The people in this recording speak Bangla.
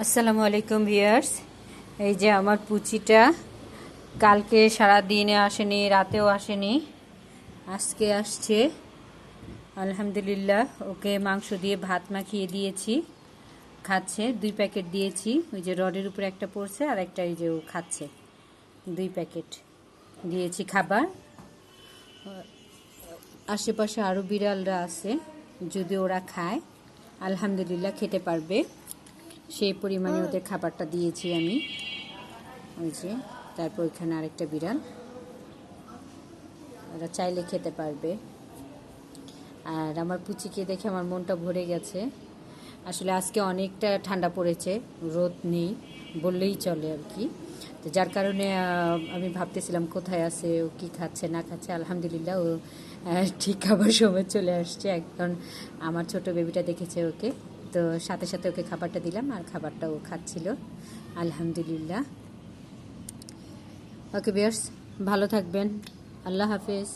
আসসালামু আলাইকুম ভিউয়ার্স। এই যে আমার পুচিটা কালকে সারা দিনে আসেনি, রাতেও আসেনি, আজকে আসছে। আলহামদুলিল্লাহ, ওকে মাংস দিয়ে ভাত মাখিয়ে দিয়েছি, খাচ্ছে। 2 প্যাকেট দিয়েছি, ওই যে রডের উপরে একটা পড়ছে আর একটা এই যে ও খাচ্ছে। 2 প্যাকেট দিয়েছি খাবার। আশেপাশে আরও বিড়ালরা আছে, যদি ওরা খায় আলহামদুলিল্লাহ খেতে পারবে, সেই পরিমাণে ওদের খাবারটা দিয়েছি আমি। ওই যে তারপর ওইখানে আরেকটা বিড়াল, ওরা চাইলে খেতে পারবে। আর আমার পুচিকে দেখে আমার মনটা ভরে গেছে। আসলে আজকে অনেকটা ঠান্ডা পড়েছে, রোদ নেই বললেই চলে আর কি। তো যার কারণে আমি ভাবতেছিলাম কোথায় আছে, ও কী খাচ্ছে না খাচ্ছে। আলহামদুলিল্লাহ ও ঠিক খাবার সময় চলে আসছে। এখন আমার ছোট বেবিটা দেখেছে ওকে, তো সাথে সাথে ওকে খাবারটা দিলাম আর খাবারটা ও খাচ্ছিল। আলহামদুলিল্লাহ। ওকে ভিউয়ার্স, ভালো থাকবেন। আল্লাহ হাফেজ।